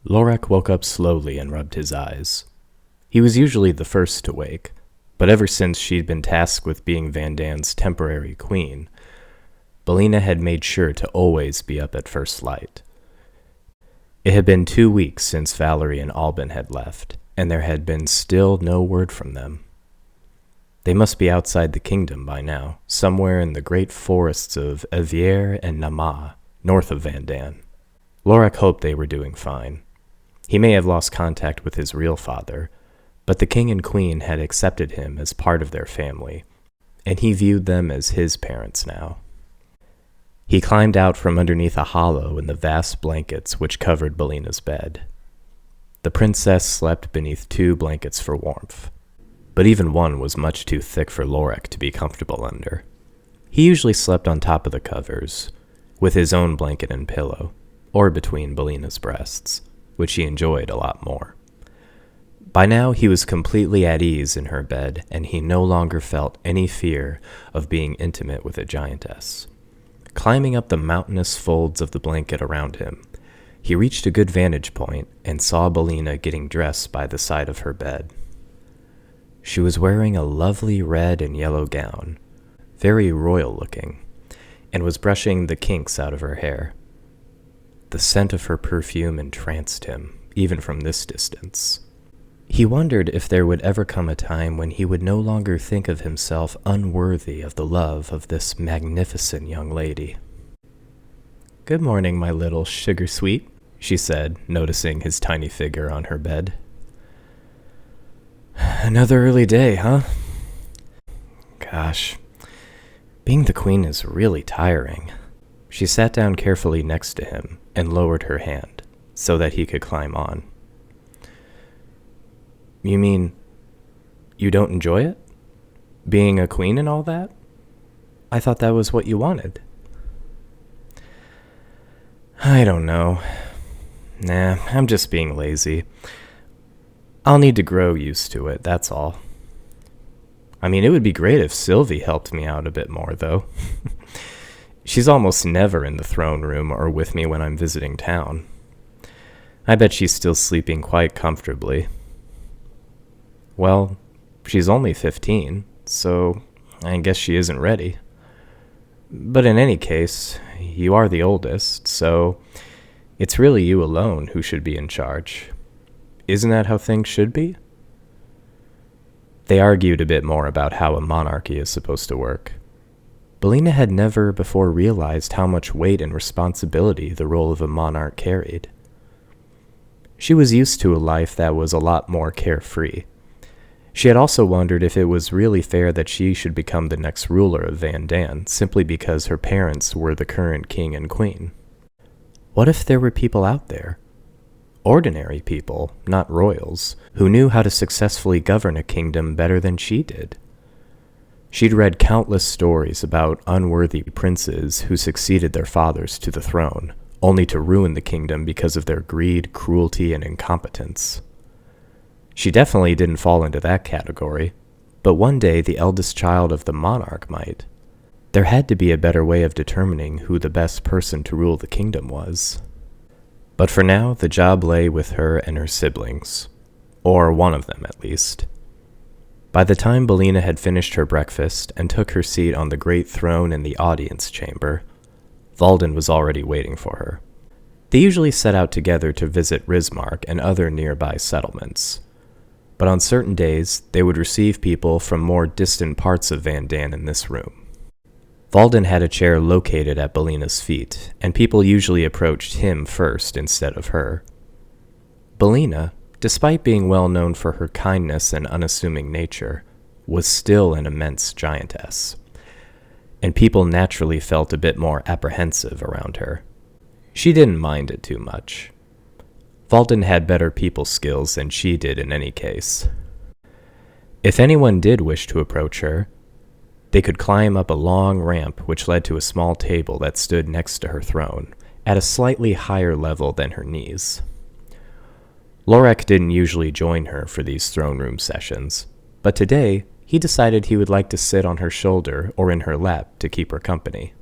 Lorak woke up slowly and rubbed his eyes. He was usually the first to wake, but ever since she'd been tasked with being Vandan's temporary queen, Belena had made sure to always be up at first light. It had been 2 weeks since Valerie and Alban had left, and there had been still no word from them. They must be outside the kingdom by now, somewhere in the great forests of Evier and Nama, north of Vandan. Lorak hoped they were doing fine. He may have lost contact with his real father, but the king and queen had accepted him as part of their family, and he viewed them as his parents now. He climbed out from underneath a hollow in the vast blankets which covered Belena's bed. The princess slept beneath 2 blankets for warmth, but even one was much too thick for Lorak to be comfortable under. He usually slept on top of the covers, with his own blanket and pillow, or between Belena's breasts, which he enjoyed a lot more. By now he was completely at ease in her bed, and he no longer felt any fear of being intimate with a giantess. Climbing up the mountainous folds of the blanket around him, he reached a good vantage point and saw Belena getting dressed by the side of her bed. She was wearing a lovely red and yellow gown, very royal looking, and was brushing the kinks out of her hair. The scent of her perfume entranced him, even from this distance. He wondered if there would ever come a time when he would no longer think of himself unworthy of the love of this magnificent young lady. "Good morning, my little sugar sweet," she said, noticing his tiny figure on her bed. "Another early day, huh? Gosh, being the queen is really tiring." She sat down carefully next to him and lowered her hand so that he could climb on. "You mean you don't enjoy it? Being a queen and all that? I thought that was what you wanted." "I don't know. Nah, I'm just being lazy. I'll need to grow used to it, that's all. I mean, it would be great if Sylvie helped me out a bit more, though. She's almost never in the throne room or with me when I'm visiting town. I bet she's still sleeping quite comfortably. Well, she's only 15, so I guess she isn't ready. But in any case, you are the oldest, so it's really you alone who should be in charge. Isn't that how things should be?" They argued a bit more about how a monarchy is supposed to work. Belena had never before realized how much weight and responsibility the role of a monarch carried. She was used to a life that was a lot more carefree. She had also wondered if it was really fair that she should become the next ruler of Vandan simply because her parents were the current king and queen. What if there were people out there, ordinary people, not royals, who knew how to successfully govern a kingdom better than she did? She'd read countless stories about unworthy princes who succeeded their fathers to the throne, only to ruin the kingdom because of their greed, cruelty, and incompetence. She definitely didn't fall into that category, but one day the eldest child of the monarch might. There had to be a better way of determining who the best person to rule the kingdom was. But for now, the job lay with her and her siblings, or one of them at least. By the time Belena had finished her breakfast and took her seat on the great throne in the audience chamber, Valden was already waiting for her. They usually set out together to visit Rismark and other nearby settlements, but on certain days they would receive people from more distant parts of Vandan in this room. Valden had a chair located at Belena's feet, and people usually approached him first instead of her. Belena, despite being well known for her kindness and unassuming nature, was still an immense giantess, and people naturally felt a bit more apprehensive around her. She didn't mind it too much. Valden had better people skills than she did in any case. If anyone did wish to approach her, they could climb up a long ramp which led to a small table that stood next to her throne, at a slightly higher level than her knees. Lorak didn't usually join her for these throne room sessions, but today he decided he would like to sit on her shoulder or in her lap to keep her company.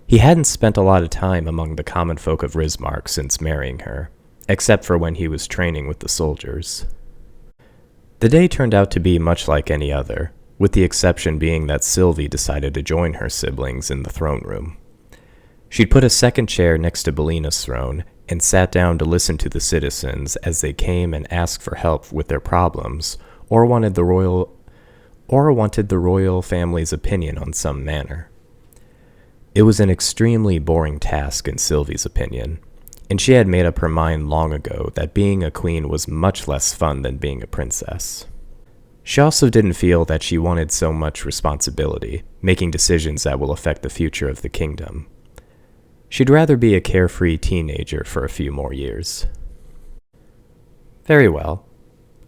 He hadn't spent a lot of time among the common folk of Rismark since marrying her, except for when he was training with the soldiers. The day turned out to be much like any other, with the exception being that Sylvie decided to join her siblings in the throne room. She'd put a second chair next to Belena's throne and sat down to listen to the citizens as they came and asked for help with their problems or wanted the royal family's opinion on some matter. It was an extremely boring task in Sylvie's opinion, and she had made up her mind long ago that being a queen was much less fun than being a princess. She also didn't feel that she wanted so much responsibility, making decisions that will affect the future of the kingdom. She'd rather be a carefree teenager for a few more years. Very well.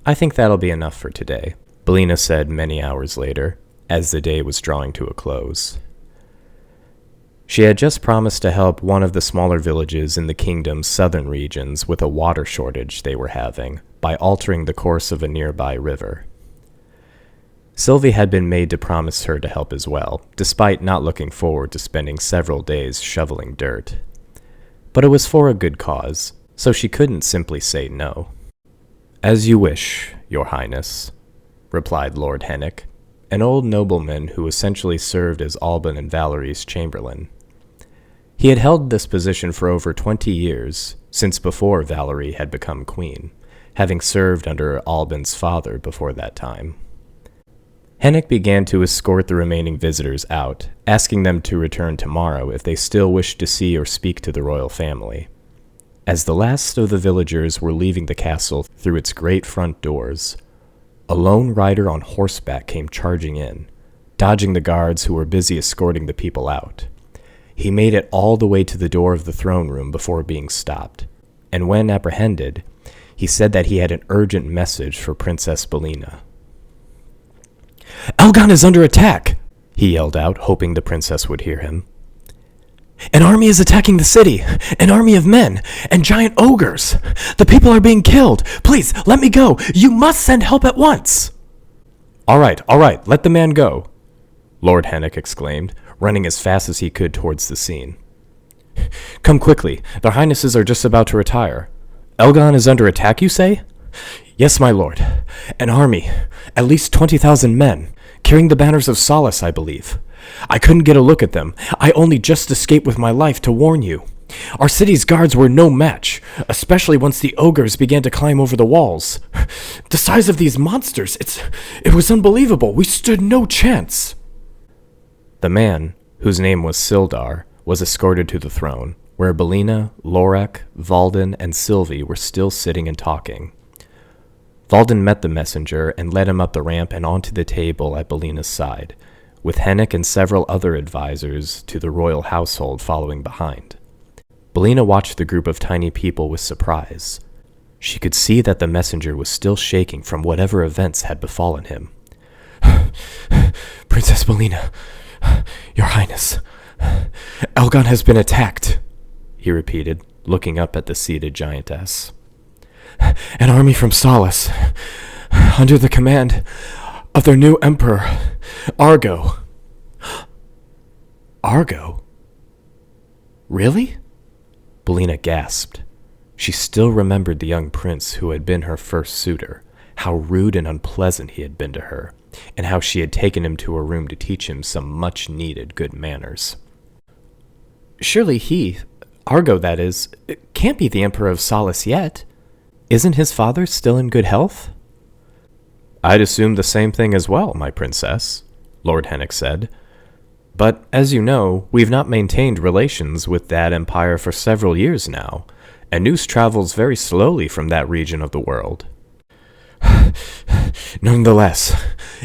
I think that'll be enough for today, Belena said many hours later, as the day was drawing to a close. She had just promised to help one of the smaller villages in the kingdom's southern regions with a water shortage they were having by altering the course of a nearby river. Sylvie had been made to promise her to help as well, despite not looking forward to spending several days shoveling dirt. But it was for a good cause, so she couldn't simply say no. "As you wish, Your Highness," replied Lord Hennick, an old nobleman who essentially served as Alban and Valerie's chamberlain. He had held this position for over 20 years, since before Valerie had become queen, having served under Alban's father before that time. Hennick began to escort the remaining visitors out, asking them to return tomorrow if they still wished to see or speak to the royal family. As the last of the villagers were leaving the castle through its great front doors, a lone rider on horseback came charging in, dodging the guards who were busy escorting the people out. He made it all the way to the door of the throne room before being stopped, and when apprehended, he said that he had an urgent message for Princess Belena. "Elgon is under attack!" he yelled out, hoping the princess would hear him. "An army is attacking the city! An army of men! And giant ogres! The people are being killed! Please, let me go! You must send help at once!" All right, let the man go," Lord Hennick exclaimed, running as fast as he could towards the scene. "Come quickly, their highnesses are just about to retire. Elgon is under attack, you say?" "Yes, my lord. An army, at least 20,000 men, carrying the banners of solace, I believe. I couldn't get a look at them. I only just escaped with my life to warn you. Our city's guards were no match, especially once the ogres began to climb over the walls. The size of these monsters, it was unbelievable. We stood no chance." The man, whose name was Sildar, was escorted to the throne, where Belena, Lorak, Valden, and Sylvie were still sitting and talking. Valden met the messenger and led him up the ramp and onto the table at Belena's side, with Hennick and several other advisors to the royal household following behind. Belena watched the group of tiny people with surprise. She could see that the messenger was still shaking from whatever events had befallen him. "Princess Belena, Your Highness, Elgon has been attacked," he repeated, looking up at the seated giantess. "An army from Solace, under the command of their new emperor, Argo." "Argo? Really?" Belena gasped. She still remembered the young prince who had been her first suitor, how rude and unpleasant he had been to her, and how she had taken him to her room to teach him some much-needed good manners. "Surely he, Argo that is, can't be the Emperor of Solace yet. Isn't his father still in good health?" "I'd assume the same thing as well, my princess," Lord Hennick said. "But, as you know, we've not maintained relations with that empire for several years now, and news travels very slowly from that region of the world." "Nonetheless,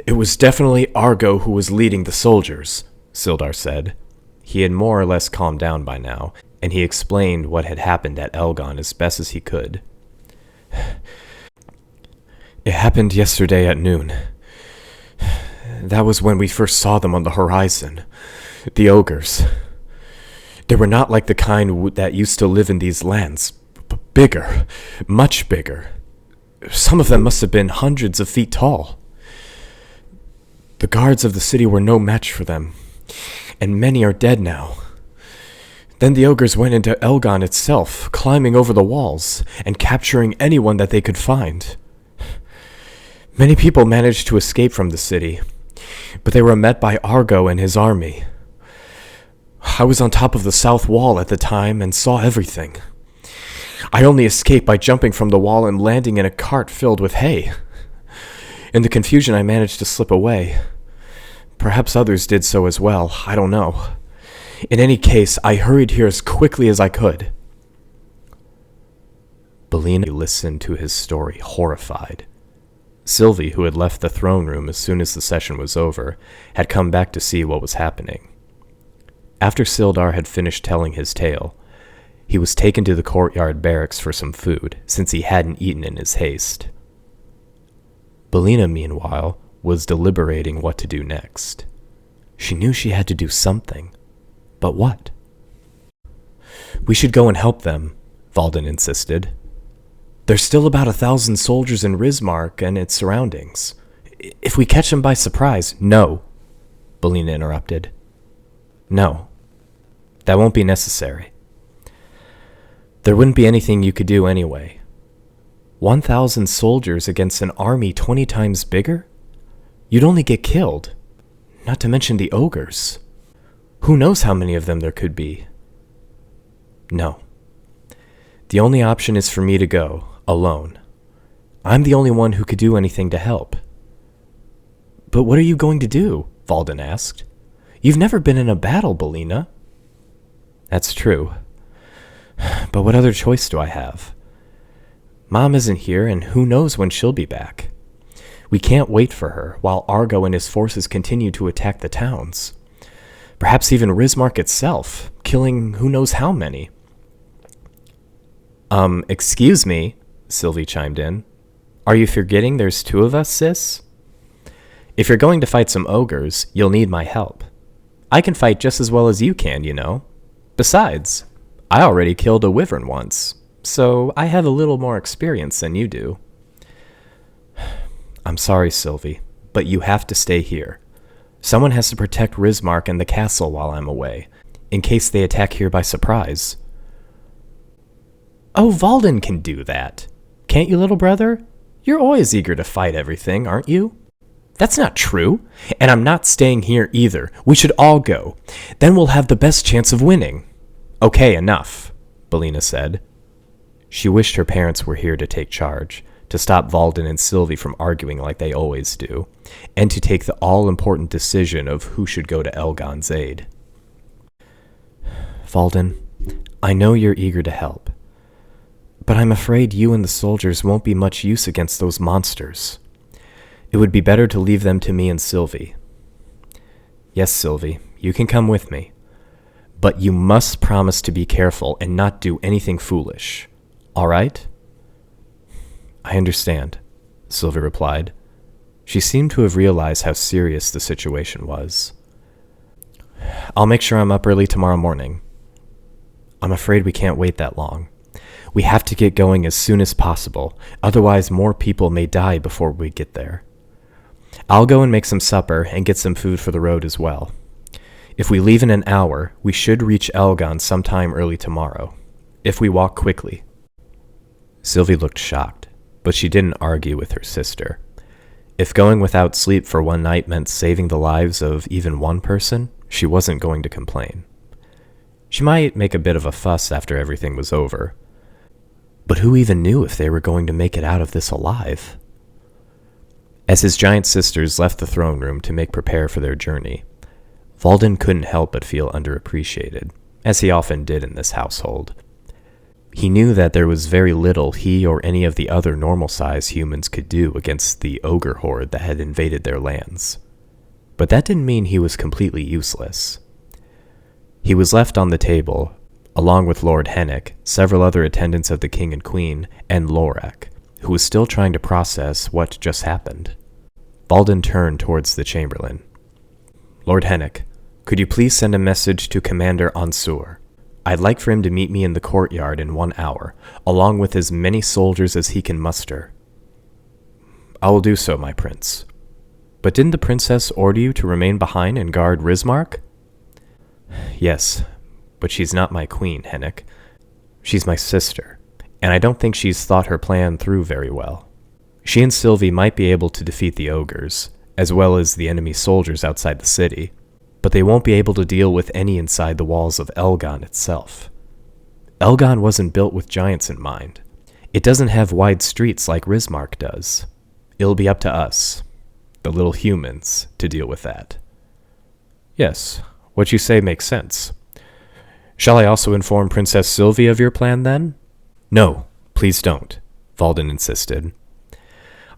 it was definitely Argo who was leading the soldiers," Sildar said. He had more or less calmed down by now, and he explained what had happened at Elgon as best as he could. "It happened yesterday at noon. That was when we first saw them on the horizon. The ogres. They were not like the kind that used to live in these lands, but bigger, much bigger. Some of them must have been hundreds of feet tall. The guards of the city were no match for them, and many are dead now. Then the ogres went into Elgon itself, climbing over the walls and capturing anyone that they could find. Many people managed to escape from the city, but they were met by Argo and his army. I was on top of the south wall at the time and saw everything. I only escaped by jumping from the wall and landing in a cart filled with hay. In the confusion, I managed to slip away. Perhaps others did so as well, I don't know. In any case, I hurried here as quickly as I could. Belena listened to his story, horrified. Sylvie, who had left the throne room as soon as the session was over, had come back to see what was happening. After Sildar had finished telling his tale, he was taken to the courtyard barracks for some food, since he hadn't eaten in his haste. Belena, meanwhile, was deliberating what to do next. She knew she had to do something, but what? We should go and help them, Valden insisted. There's still about 1,000 soldiers in Rismark and its surroundings. If we catch them by surprise— No, Belena interrupted. No, that won't be necessary. There wouldn't be anything you could do anyway. 1,000 soldiers against an army 20 times bigger? You'd only get killed, not to mention the ogres. Who knows how many of them there could be? No. The only option is for me to go, alone. I'm the only one who could do anything to help. But what are you going to do? Valden asked. You've never been in a battle, Belena. That's true. But what other choice do I have? Mom isn't here, and who knows when she'll be back. We can't wait for her, while Argo and his forces continue to attack the towns. Perhaps even Rismark itself, killing who knows how many. Excuse me, Sylvie chimed in. Are you forgetting there's 2 of us, sis? If you're going to fight some ogres, you'll need my help. I can fight just as well as you can, you know. Besides, I already killed a wyvern once, so I have a little more experience than you do. I'm sorry, Sylvie, but you have to stay here. Someone has to protect Rismark and the castle while I'm away, in case they attack here by surprise. Oh, Valden can do that. Can't you, little brother? You're always eager to fight everything, aren't you? That's not true, and I'm not staying here either. We should all go. Then we'll have the best chance of winning. Okay, enough, Belena said. She wished her parents were here to take charge, to stop Valden and Sylvie from arguing like they always do, and to take the all-important decision of who should go to Elgon's aid. Valden, I know you're eager to help, but I'm afraid you and the soldiers won't be much use against those monsters. It would be better to leave them to me and Sylvie. Yes, Sylvie, you can come with me, but you must promise to be careful and not do anything foolish. All right? I understand, Sylvie replied. She seemed to have realized how serious the situation was. I'll make sure I'm up early tomorrow morning. I'm afraid we can't wait that long. We have to get going as soon as possible, otherwise more people may die before we get there. I'll go and make some supper and get some food for the road as well. If we leave in an hour, we should reach Elgon sometime early tomorrow, if we walk quickly. Sylvie looked shocked, but she didn't argue with her sister. If going without sleep for one night meant saving the lives of even one person, she wasn't going to complain. She might make a bit of a fuss after everything was over, but who even knew if they were going to make it out of this alive? As his giant sisters left the throne room to prepare for their journey, Valden couldn't help but feel underappreciated, as he often did in this household. He knew that there was very little he or any of the other normal-sized humans could do against the ogre horde that had invaded their lands. But that didn't mean he was completely useless. He was left on the table, along with Lord Hennick, several other attendants of the king and queen, and Lorak, who was still trying to process what just happened. Valden turned towards the chamberlain. Lord Hennick, could you please send a message to Commander Ansur? I'd like for him to meet me in the courtyard in 1 hour, along with as many soldiers as he can muster. I will do so, my prince. But didn't the princess order you to remain behind and guard Rismark? Yes, But she's not my queen, Hennek. She's my sister, and I don't think she's thought her plan through very well. She and Sylvie might be able to defeat the ogres, as well as the enemy soldiers outside the city, but they won't be able to deal with any inside the walls of Elgon itself. Elgon wasn't built with giants in mind. It doesn't have wide streets like Rismark does. It'll be up to us, the little humans, to deal with that. Yes, what you say makes sense. Shall I also inform Princess Sylvie of your plan, then? No, please don't, Valden insisted.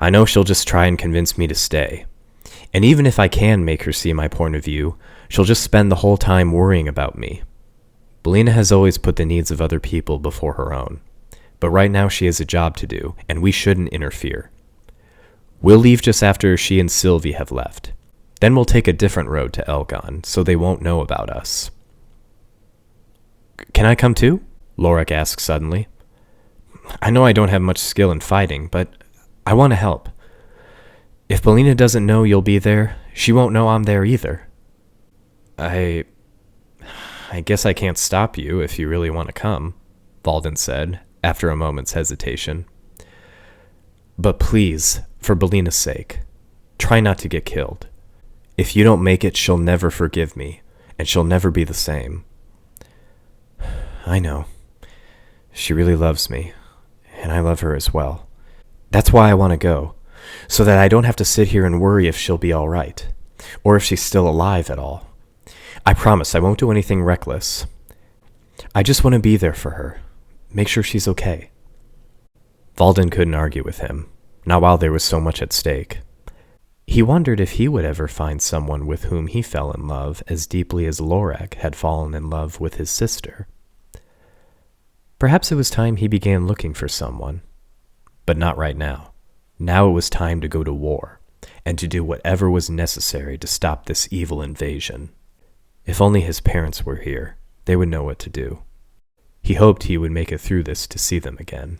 I know she'll just try and convince me to stay. And even if I can make her see my point of view, she'll just spend the whole time worrying about me. Belena has always put the needs of other people before her own. But right now she has a job to do, and we shouldn't interfere. We'll leave just after she and Sylvie have left. Then we'll take a different road to Elgon, so they won't know about us. Can I come too? Lorik asked suddenly. I know I don't have much skill in fighting, but I want to help. If Belena doesn't know you'll be there, she won't know I'm there either. I guess I can't stop you if you really want to come, Valden said, after a moment's hesitation. But please, for Belena's sake, try not to get killed. If you don't make it, she'll never forgive me, and she'll never be the same. I know. She really loves me, and I love her as well. That's why I want to go, so that I don't have to sit here and worry if she'll be all right, or if she's still alive at all. I promise I won't do anything reckless. I just want to be there for her, make sure she's okay. Valden couldn't argue with him, not while there was so much at stake. He wondered if he would ever find someone with whom he fell in love as deeply as Lorik had fallen in love with his sister. Perhaps it was time he began looking for someone. But not right now. Now it was time to go to war, and to do whatever was necessary to stop this evil invasion. If only his parents were here, they would know what to do. He hoped he would make it through this to see them again.